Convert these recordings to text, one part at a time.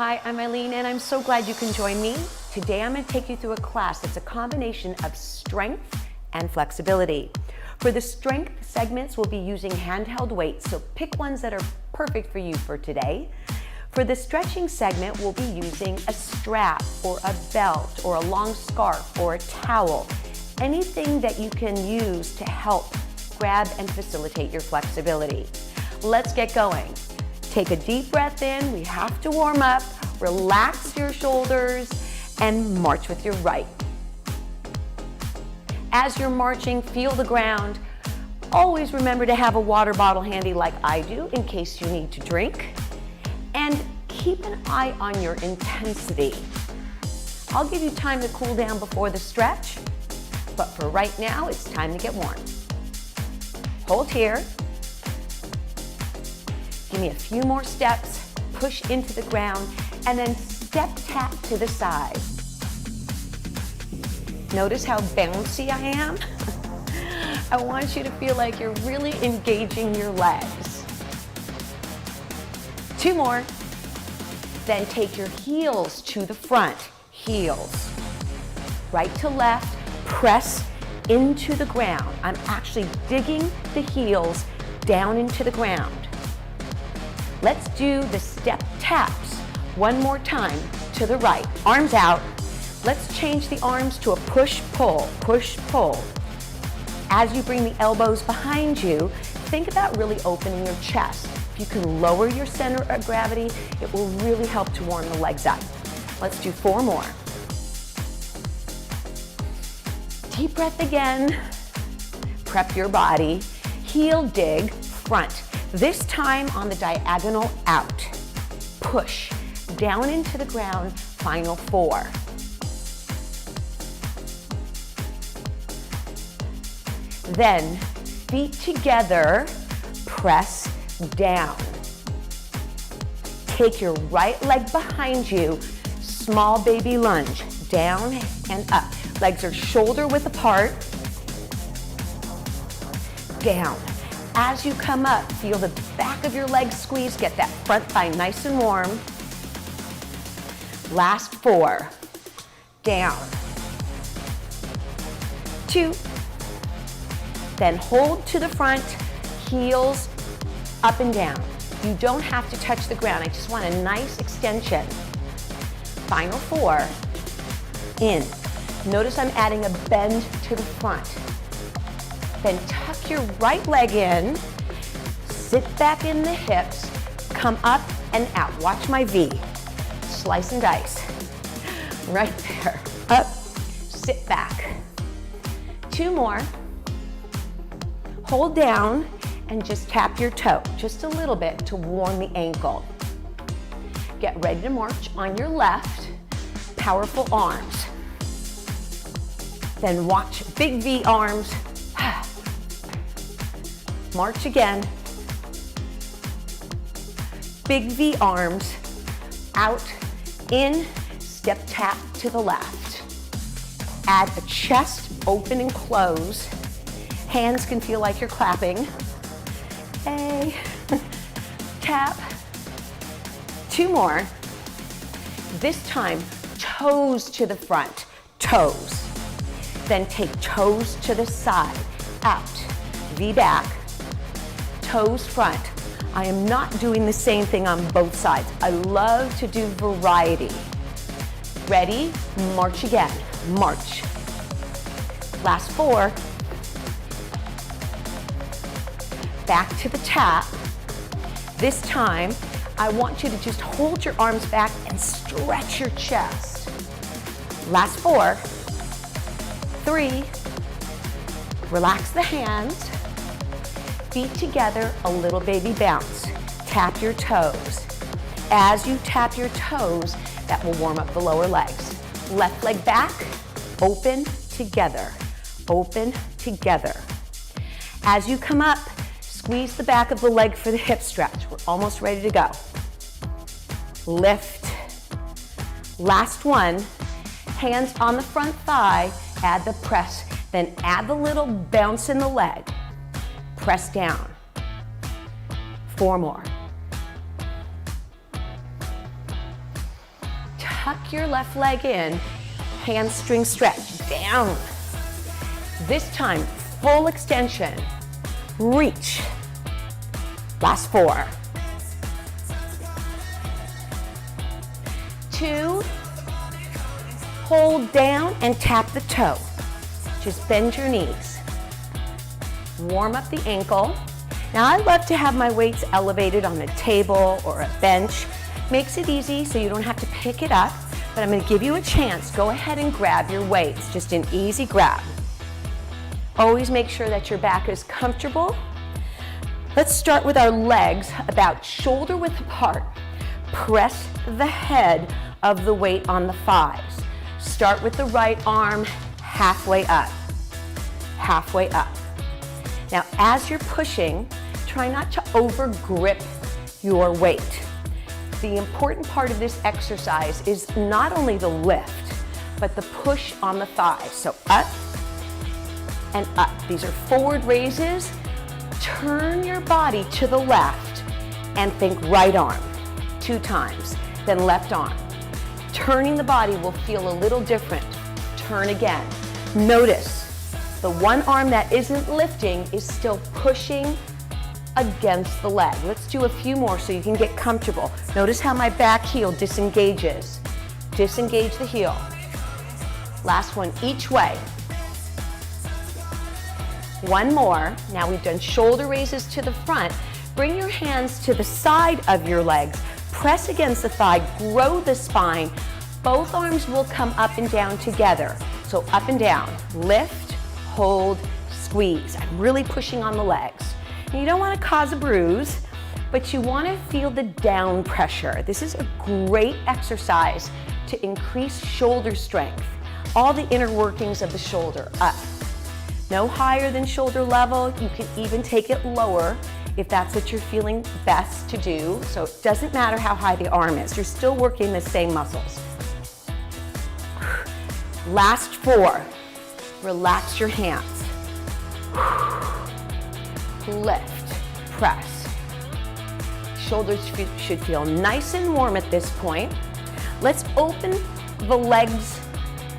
Hi, I'm Aileen and I'm so glad you can join me. Today I'm going to take you through a class that's a combination of strength and flexibility. For the strength segments, we'll be using handheld weights, so pick ones that are perfect for you for today. For the stretching segment, we'll be using a strap or a belt or a long scarf or a towel. Anything that you can use to help grab and facilitate your flexibility. Let's get going. Take a deep breath in, we have to warm up, relax your shoulders, and march with your right. As you're marching, feel the ground. Always remember to have a water bottle handy like I do in case you need to drink. And keep an eye on your intensity. I'll give you time to cool down before the stretch, but for right now, it's time to get warm. Hold here. Give me a few more steps, push into the ground, and then step tap to the side. Notice how bouncy I am? I want you to feel like you're really engaging your legs. 2 more. Then take your heels to the front. Heels. Right to left, press into the ground. I'm actually digging the heels down into the ground. Let's do the step taps one more time to the right. Arms out. Let's change the arms to a push-pull, push-pull. As you bring the elbows behind you, think about really opening your chest. If you can lower your center of gravity, it will really help to warm the legs up. Let's do 4 more. Deep breath again. Prep your body. Heel dig, front. This time on the diagonal out. Push down into the ground, final 4. Then feet together, press down. Take your right leg behind you, small baby lunge, down and up. Legs are shoulder width apart, down. As you come up, feel the back of your leg squeeze, get that front thigh nice and warm. Last 4, down. 2, then hold to the front, heels up and down. You don't have to touch the ground, I just want a nice extension. Final 4, in. Notice I'm adding a bend to the front. Then tuck your right leg in, sit back in the hips, come up and out. Watch my V. Slice and dice. Right there. Up, sit back. 2 more. Hold down and just tap your toe, just a little bit to warm the ankle. Get ready to march on your left, powerful arms. Then watch big V arms. March again. Big V arms, out, in, step tap to the left. Add a chest, open and close. Hands can feel like you're clapping. Hey, tap. 2 more. This time, toes to the front, toes. Then take toes to the side, out, V back, toes front. I am not doing the same thing on both sides. I love to do variety. Ready? March again. March. Last 4. Back to the tap. This time, I want you to just hold your arms back and stretch your chest. Last 4. 3. Relax the hands. Feet together, a little baby bounce. Tap your toes. As you tap your toes, that will warm up the lower legs. Left leg back, open, together. Open, together. As you come up, squeeze the back of the leg for the hip stretch. We're almost ready to go. Lift. Last one. Hands on the front thigh, add the press, then add the little bounce in the leg. Press down. 4 more. tuck your left leg in, hamstring stretch, down. This time, full extension, reach. Last 4. 2, hold down and tap the toe. Just bend your knees. Warm up the ankle. Now I love to have my weights elevated on a table or a bench. Makes it easy so you don't have to pick it up, but I'm going to give you a chance. Go ahead and grab your weights, just an easy grab. Always make sure that your back is comfortable. Let's start with our legs about shoulder width apart. Press the head of the weight on the thighs. Start with the right arm, halfway up, halfway up. Now, as you're pushing, try not to over grip your weight. The important part of this exercise is not only the lift, but the push on the thighs. So up and up. These are forward raises. Turn your body to the left and think right arm 2 times, then left arm. Turning the body will feel a little different. Turn again. Notice the one arm that isn't lifting is still pushing against the leg. Let's do a few more so you can get comfortable. Notice how my back heel disengages. Disengage the heel. Last one, each way. One more. Now we've done shoulder raises to the front. Bring your hands to the side of your legs. Press against the thigh, grow the spine. Both arms will come up and down together. So up and down, lift, hold, squeeze. I'm really pushing on the legs. And you don't want to cause a bruise, but you want to feel the down pressure. This is a great exercise to increase shoulder strength. All the inner workings of the shoulder, up. No higher than shoulder level. You can even take it lower if that's what you're feeling best to do. So it doesn't matter how high the arm is. You're still working the same muscles. Last 4. Relax your hands. Lift, press. Shoulders should feel nice and warm at this point. Let's open the legs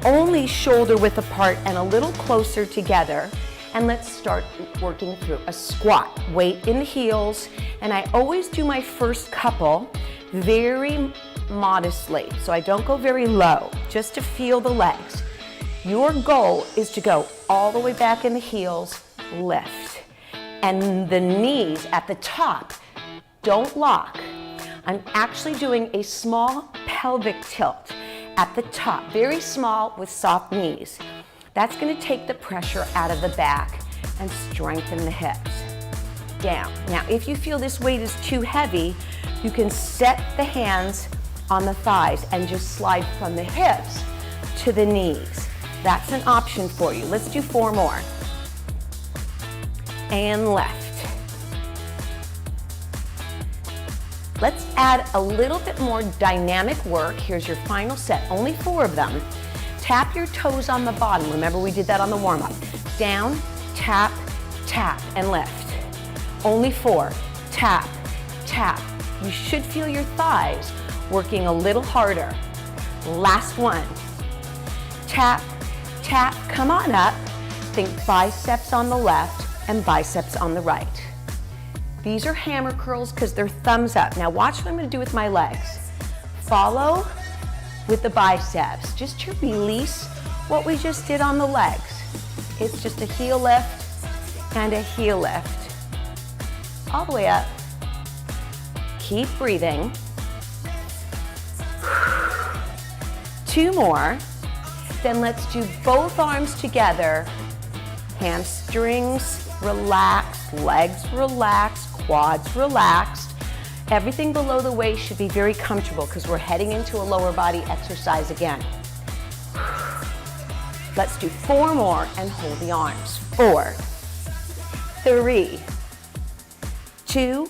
only shoulder width apart and a little closer together. And let's start working through a squat. Weight in the heels. And I always do my first couple very modestly, so I don't go very low, just to feel the legs. Your goal is to go all the way back in the heels, lift. And the knees at the top don't lock. I'm actually doing a small pelvic tilt at the top, very small with soft knees. That's going to take the pressure out of the back and strengthen the hips. Down. Now, if you feel this weight is too heavy, you can set the hands on the thighs and just slide from the hips to the knees. That's an option for you. Let's do 4 more. And left. Let's add a little bit more dynamic work. Here's your final set, only 4 of them. Tap your toes on the bottom. Remember we did that on the warm-up. Down, tap, tap, and lift. Only 4. Tap, tap. You should feel your thighs working a little harder. Last one. Tap, tap, come on up. Think biceps on the left and biceps on the right. These are hammer curls because they're thumbs up. Now watch what I'm going to do with my legs. Follow with the biceps, just to release what we just did on the legs. It's just a heel lift and a heel lift. All the way up. Keep breathing. 2 more. Then let's do both arms together. Hamstrings relaxed, legs relaxed, quads relaxed. Everything below the waist should be very comfortable because we're heading into a lower body exercise again. Let's do 4 more and hold the arms. 4, 3, 2,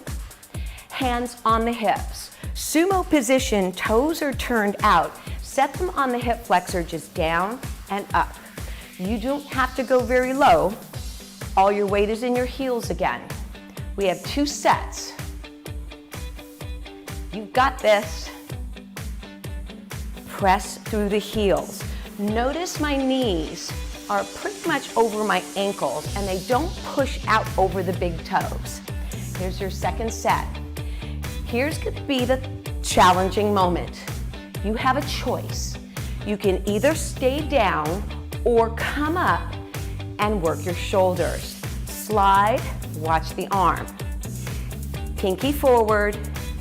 hands on the hips. Sumo position, toes are turned out. Set them on the hip flexor, just down and up. You don't have to go very low. All your weight is in your heels again. We have 2 sets. You've got this. press through the heels. Notice my knees are pretty much over my ankles and they don't push out over the big toes. Here's your second set. Here's going to be the challenging moment. You have a choice. You can either stay down or come up and work your shoulders. Slide, watch the arm. Pinky forward,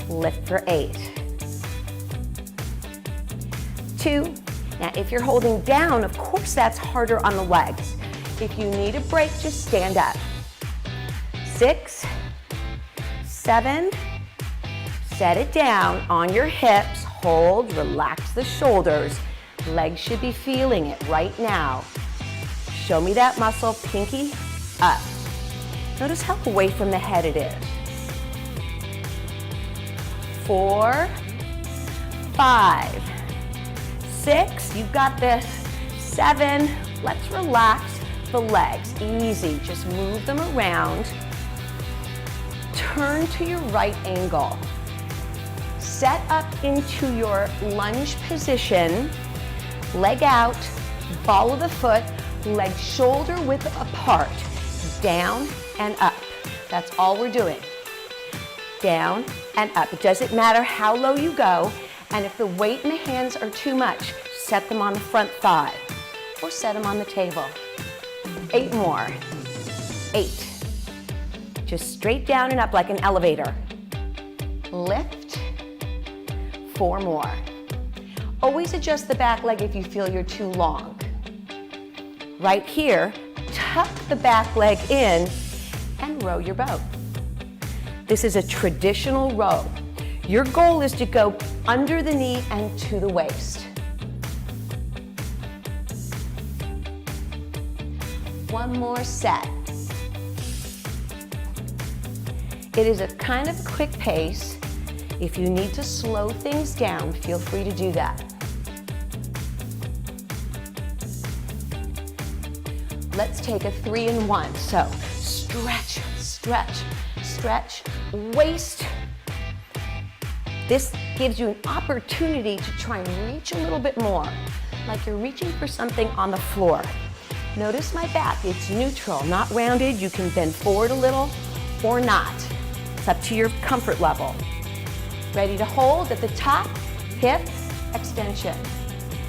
lift for 8. 2. Now, if you're holding down, of course that's harder on the legs. If you need a break, just stand up. 6, 7, set it down on your hips, hold, relax the shoulders. Legs should be feeling it right now. Show me that muscle, pinky up. Notice how away from the head it is. 4, 5, 6, you've got this. 7, let's relax the legs. Easy, just move them around. Turn to your right angle. Set up into your lunge position. Leg out, ball of the foot, leg shoulder width apart. Down and up. That's all we're doing. Down and up. It doesn't matter how low you go. And if the weight in the hands are too much, set them on the front thigh or set them on the table. 8 more. 8. Just straight down and up like an elevator. Lift. 4 more. Always adjust the back leg if you feel you're too long. Right here, tuck the back leg in and row your boat. This is a traditional row. Your goal is to go under the knee and to the waist. 1 more set. It is a kind of quick pace. If you need to slow things down, feel free to do that. Let's take a 3 and 1. So stretch, stretch, stretch, waist. This gives you an opportunity to try and reach a little bit more, like you're reaching for something on the floor. Notice my back, it's neutral, not rounded. You can bend forward a little or not. It's up to your comfort level. Ready to hold at the top, hip extension,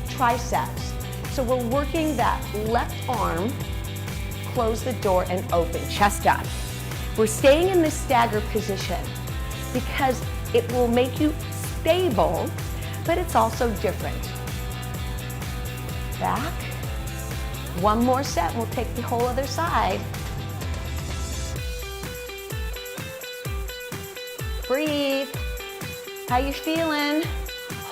triceps. So we're working that left arm, close the door and open, chest up. We're staying in this stagger position because it will make you stable, but it's also different. Back. 1 more set, we'll take the whole other side. Breathe. How you feeling?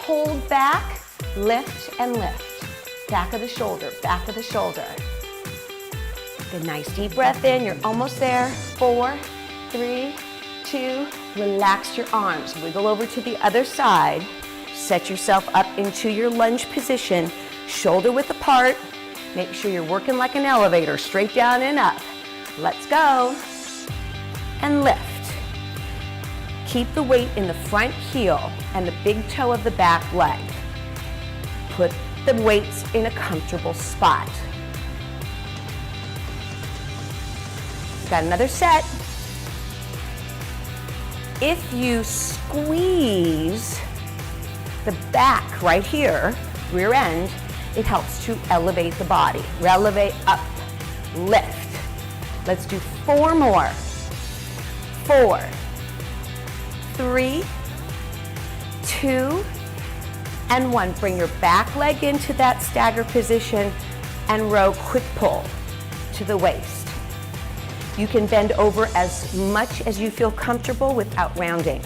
Hold back, lift and lift. Back of the shoulder, back of the shoulder. Good, nice deep breath in, you're almost there. 4, 3, 2, relax your arms. Wiggle over to the other side. Set yourself up into your lunge position, shoulder width apart. Make sure you're working like an elevator, straight down and up. Let's go. And lift. Keep the weight in the front heel and the big toe of the back leg. Put the weights in a comfortable spot. Got another set. If you squeeze the back right here, rear end, it helps to elevate the body. Elevate up, lift. Let's do 4 more. 4, 3, 2, and 1. Bring your back leg into that stagger position and row quick pull to the waist. You can bend over as much as you feel comfortable without rounding.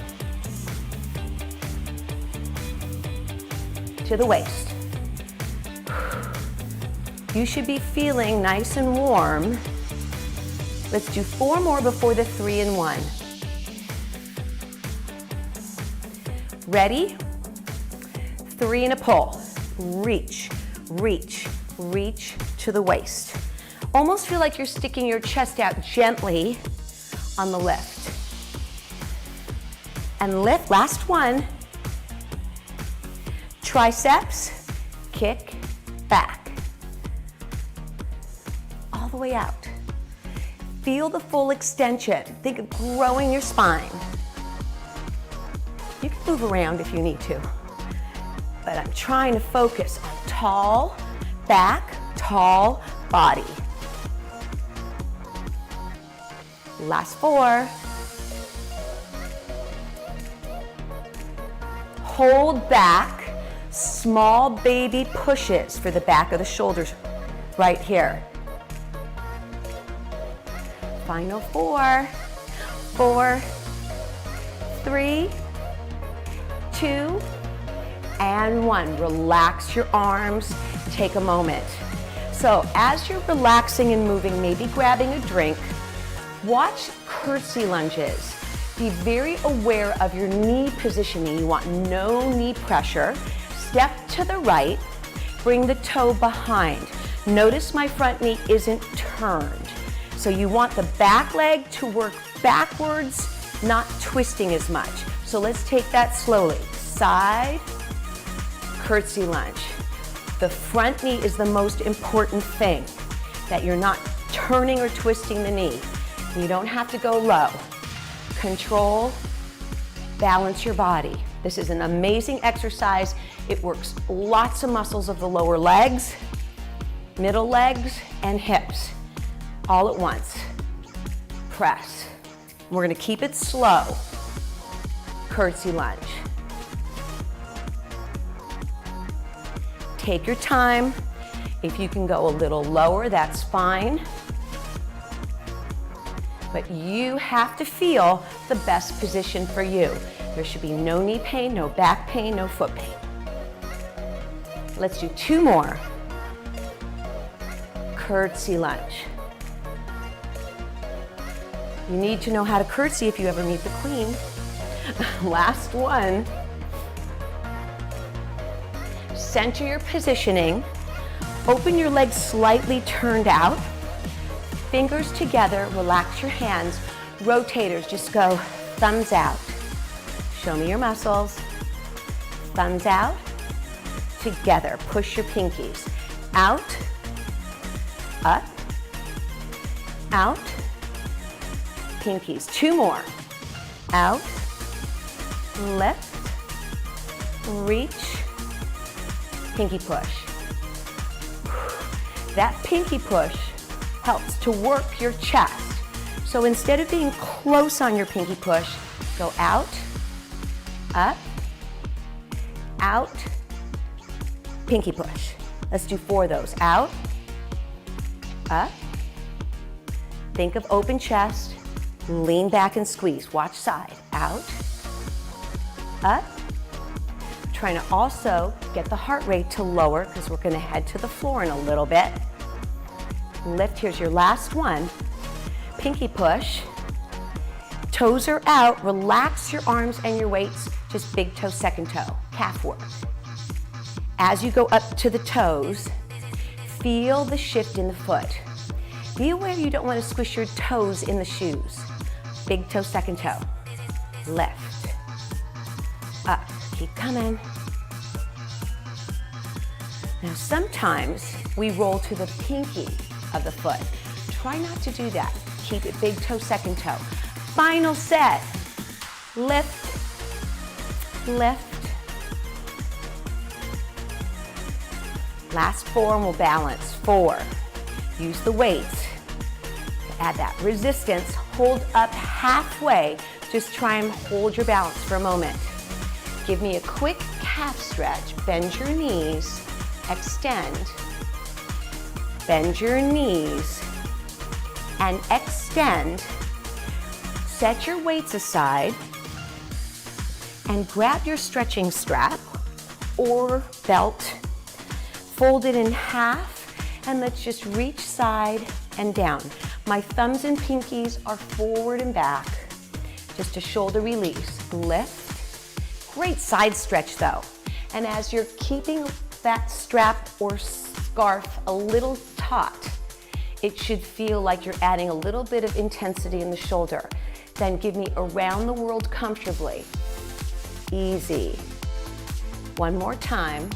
To the waist. You should be feeling nice and warm. Let's do 4 more before the 3 and 1. Ready? 3 and a pull. Reach, reach, reach to the waist. Almost feel like you're sticking your chest out gently on the lift. And lift, last one. Triceps, kick, back. All the way out. Feel the full extension. Think of growing your spine. You can move around if you need to, but I'm trying to focus on tall back, tall body. Last 4. Hold back, small baby pushes for the back of the shoulders right here. Final 4, 4, 3, 2, and 1. Relax your arms, take a moment. So as you're relaxing and moving, maybe grabbing a drink, watch curtsy lunges. Be very aware of your knee positioning. You want no knee pressure. Step to the right, bring the toe behind. Notice my front knee isn't turned. So you want the back leg to work backwards, not twisting as much. So let's take that slowly. Side, curtsy lunge. The front knee is the most important thing, that you're not turning or twisting the knee. You don't have to go low. Control, balance your body. This is an amazing exercise. It works lots of muscles of the lower legs, middle legs, and hips, all at once. Press. We're gonna keep it slow. Curtsy lunge. Take your time. If you can go a little lower, that's fine. But you have to feel the best position for you. There should be no knee pain, no back pain, no foot pain. Let's do 2 more. Curtsy lunge. You need to know how to curtsy if you ever meet the queen. Last one. Center your positioning. Open your legs slightly turned out. Fingers together, relax your hands. Rotators, just go thumbs out. Show me your muscles. Thumbs out. Together, push your pinkies. Out, up, out, pinkies. 2 more. Out, lift, reach, pinky push. That pinky push helps to work your chest. So instead of being close on your pinky push, go out, up, out, pinky push. Let's do 4 of those. Out, up, think of open chest, lean back and squeeze. Watch side. Out, up. Trying to also get the heart rate to lower because we're gonna head to the floor in a little bit. Lift, here's your last one. Pinky push. Toes are out, relax your arms and your weights, just big toe, second toe, calf work. As you go up to the toes, feel the shift in the foot. Be aware you don't want to squish your toes in the shoes. Big toe, second toe. Lift. Up. Keep coming. Now sometimes we roll to the pinky of the foot. Try not to do that. Keep it big toe, second toe. Final set. Lift, lift. Last 4 and we'll balance. 4. Use the weights to add that resistance. Hold up halfway. Just try and hold your balance for a moment. Give me a quick calf stretch. Bend your knees, extend. Bend your knees and extend. Set your weights aside and grab your stretching strap or belt. Fold it in half and let's just reach side and down. My thumbs and pinkies are forward and back. Just a shoulder release. Lift. Great side stretch though. And as you're keeping that strap or scarf a little taut, it should feel like you're adding a little bit of intensity in the shoulder. Then give me around the world comfortably. Easy. One more time.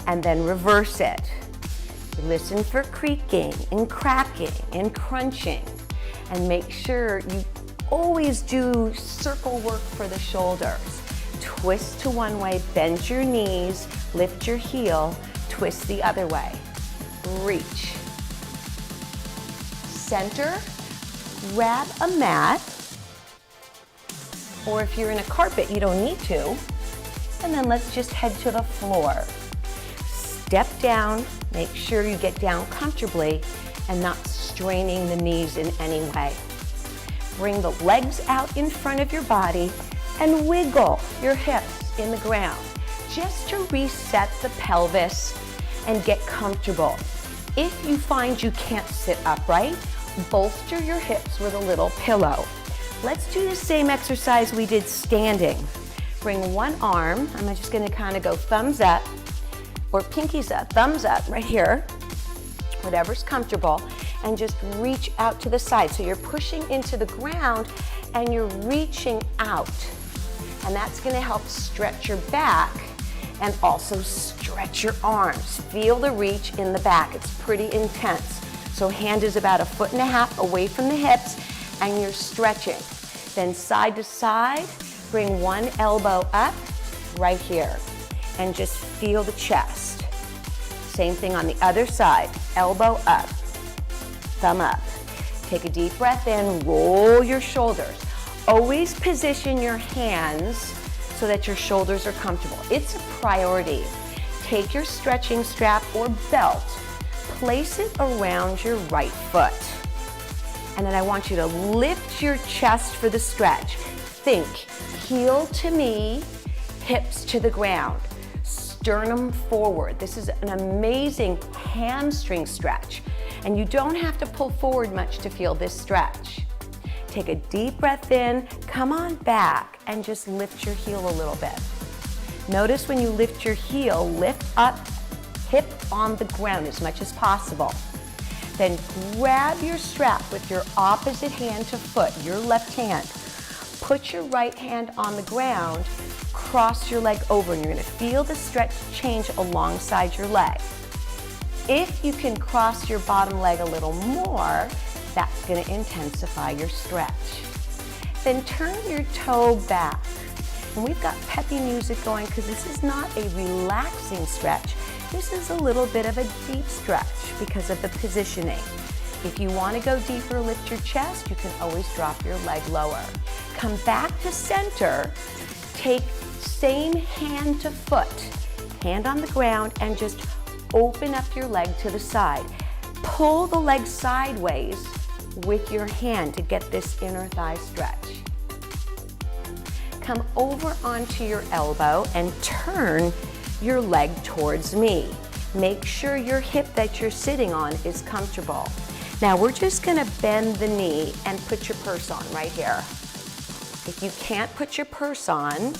and then reverse it. Listen for creaking and cracking and crunching, and make sure you always do circle work for the shoulders. Twist to one way, bend your knees, lift your heel, twist the other way. Reach. Center, grab a mat, or if you're in a carpet, you don't need to. And then let's just head to the floor. Step down, make sure you get down comfortably and not straining the knees in any way. Bring the legs out in front of your body and wiggle your hips in the ground, just to reset the pelvis and get comfortable. If you find you can't sit upright, bolster your hips with a little pillow. Let's do the same exercise we did standing. Bring one arm, I'm just gonna kind of go thumbs up or pinkies up, thumbs up right here, whatever's comfortable, and just reach out to the side. So you're pushing into the ground and you're reaching out. And that's gonna help stretch your back and also stretch your arms. Feel the reach in the back, it's pretty intense. So hand is about 1.5 feet away from the hips and you're stretching. Then side to side, bring one elbow up right here and just feel the chest. Same thing on the other side, elbow up, thumb up. Take a deep breath in, roll your shoulders. Always position your hands so that your shoulders are comfortable. It's a priority. Take your stretching strap or belt, place it around your right foot. And then I want you to lift your chest for the stretch. Think, heel to knee, hips to the ground, sternum forward. This is an amazing hamstring stretch. And you don't have to pull forward much to feel this stretch. Take a deep breath in, come on back, and just lift your heel a little bit. Notice when you lift your heel, lift up, hip on the ground as much as possible. Then grab your strap with your opposite hand to foot, your left hand. Put your right hand on the ground, cross your leg over, and you're gonna feel the stretch change alongside your leg. If you can cross your bottom leg a little more, that's gonna intensify your stretch. Then turn your toe back. And we've got peppy music going because this is not a relaxing stretch. This is a little bit of a deep stretch because of the positioning. If you want to go deeper, lift your chest, you can always drop your leg lower. Come back to center, take same hand to foot, hand on the ground, and just open up your leg to the side. Pull the leg sideways with your hand to get this inner thigh stretch. Come over onto your elbow and turn your leg towards me. Make sure your hip that you're sitting on is comfortable. Now we're just gonna bend the knee and put your purse on right here. If you can't put your purse on,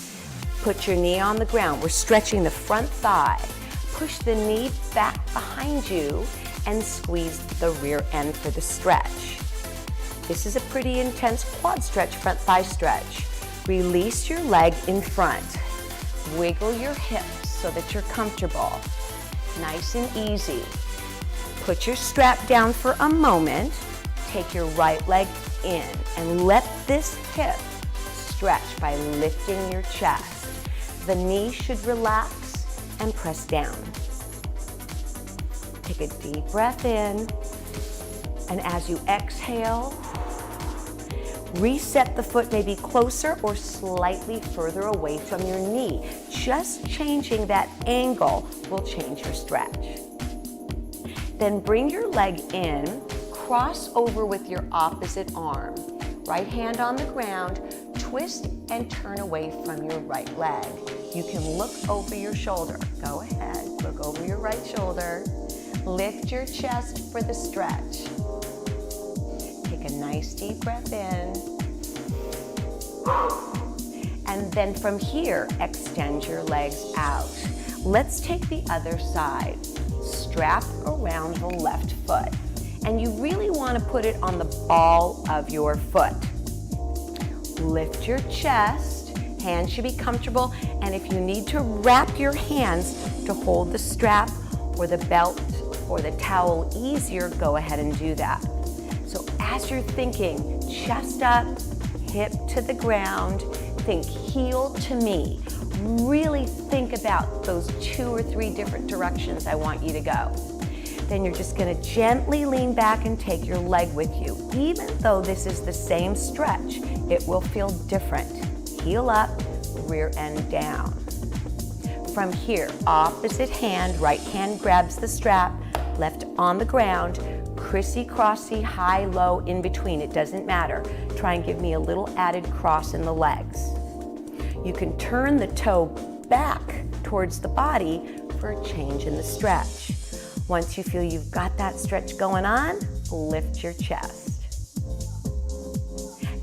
put your knee on the ground. We're stretching the front thigh. Push the knee back behind you and squeeze the rear end for the stretch. This is a pretty intense quad stretch, front thigh stretch. Release your leg in front. Wiggle your hips so that you're comfortable. Nice and easy. Put your strap down for a moment. Take your right leg in and let this hip stretch by lifting your chest. The knee should relax and press down. Take a deep breath in, and as you exhale, reset the foot maybe closer or slightly further away from your knee. Just changing that angle will change your stretch. Then bring your leg in, cross over with your opposite arm. Right hand on the ground, twist and turn away from your right leg. You can look over your shoulder. Go ahead, look over your right shoulder. Lift your chest for the stretch. Take a nice deep breath in. And then from here, extend your legs out. Let's take the other side. Strap around the left foot. And you really want to put it on the ball of your foot. Lift your chest Hands should be comfortable, and if you need to wrap your hands to hold the strap or the belt or the towel easier, go ahead and do that. So as you're thinking, chest up, hip to the ground, think heel to me. Really think about those 2 or 3 different directions I want you to go. Then you're just gonna gently lean back and take your leg with you. Even though this is the same stretch, it will feel different. Heel up, rear end down. From here, opposite hand, right hand grabs the strap, left on the ground, crissy-crossy, high, low, in between, it doesn't matter. Try and give me a little added cross in the legs. You can turn the toe back towards the body for a change in the stretch. Once you feel you've got that stretch going on, lift your chest.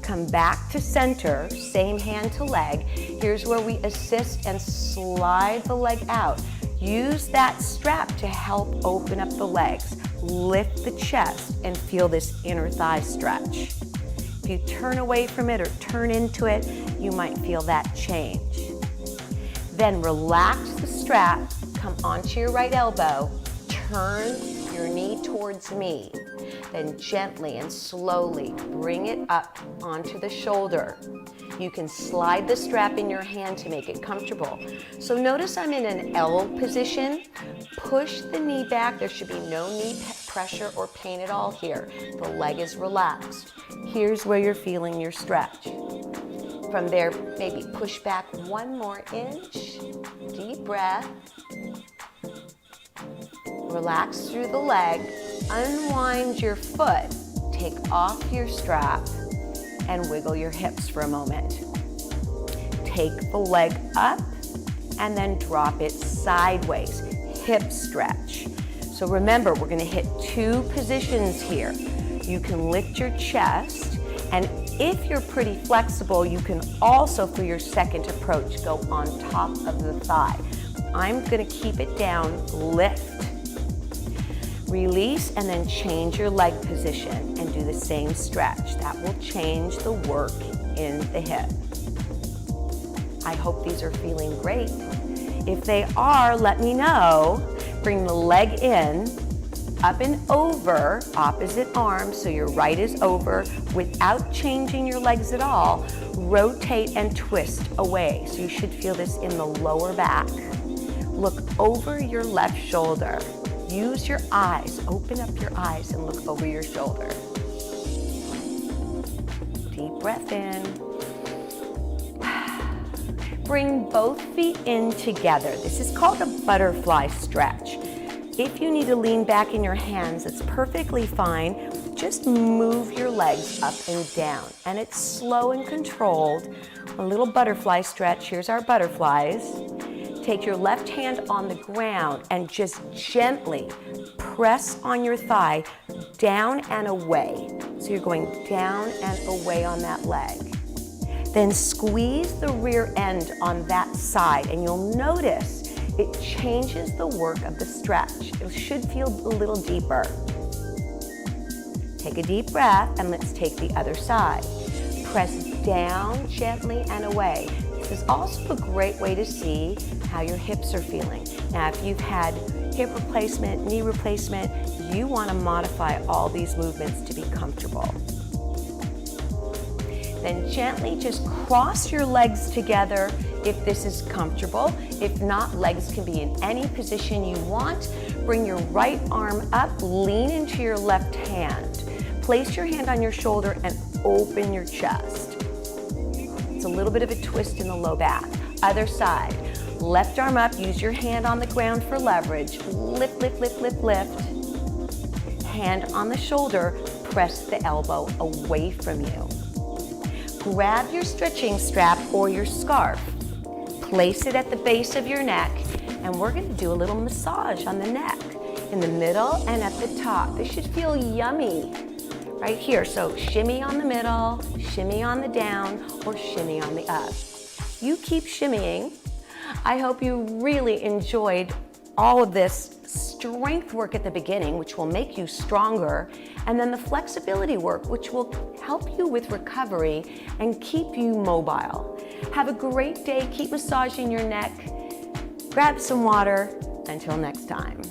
Come back to center, same hand to leg. Here's where we assist and slide the leg out. Use that strap to help open up the legs. Lift the chest and feel this inner thigh stretch. If you turn away from it or turn into it, you might feel that change. Then relax the strap, come onto your right elbow, turn your knee towards me. Then gently and slowly bring it up onto the shoulder. You can slide the strap in your hand to make it comfortable. So notice I'm in an L position. Push the knee back. There should be no knee pressure or pain at all here. The leg is relaxed. Here's where you're feeling your stretch. From there, maybe push back 1 more inch. Deep breath. Relax through the leg. Unwind your foot. Take off your strap and wiggle your hips for a moment. Take the leg up and then drop it sideways. Hip stretch. So remember, we're gonna hit 2 positions here. You can lift your chest, and if you're pretty flexible, you can also, for your second approach, go on top of the thigh. I'm gonna keep it down, lift. Release and then change your leg position and do the same stretch. That will change the work in the hip. I hope these are feeling great. If they are, let me know. Bring the leg in, up and over, opposite arm, so your right is over without changing your legs at all. Rotate and twist away. So you should feel this in the lower back. Look over your left shoulder. Use your eyes, open up your eyes and look over your shoulder. Deep breath in. Bring both feet in together. This is called a butterfly stretch. If you need to lean back in your hands, it's perfectly fine. Just move your legs up and down. And it's slow and controlled. A little butterfly stretch. Here's our butterflies. Take your left hand on the ground and just gently press on your thigh down and away. So you're going down and away on that leg. Then squeeze the rear end on that side and you'll notice it changes the work of the stretch. It should feel a little deeper. Take a deep breath and let's take the other side. Press down gently and away. This is also a great way to see how your hips are feeling. Now, if you've had hip replacement, knee replacement, you want to modify all these movements to be comfortable. Then gently just cross your legs together if this is comfortable. If not, legs can be in any position you want. Bring your right arm up, lean into your left hand. Place your hand on your shoulder and open your chest. It's a little bit of a twist in the low back. Other side. Left arm up, use your hand on the ground for leverage. Lift, lift, lift, lift, lift. Hand on the shoulder, press the elbow away from you. Grab your stretching strap or your scarf. Place it at the base of your neck, and we're gonna do a little massage on the neck, in the middle and at the top. This should feel yummy right here. So shimmy on the middle, shimmy on the down, or shimmy on the up. You keep shimmying. I hope you really enjoyed all of this strength work at the beginning, which will make you stronger, and then the flexibility work, which will help you with recovery and keep you mobile. Have a great day. Keep massaging your neck. Grab some water. Until next time.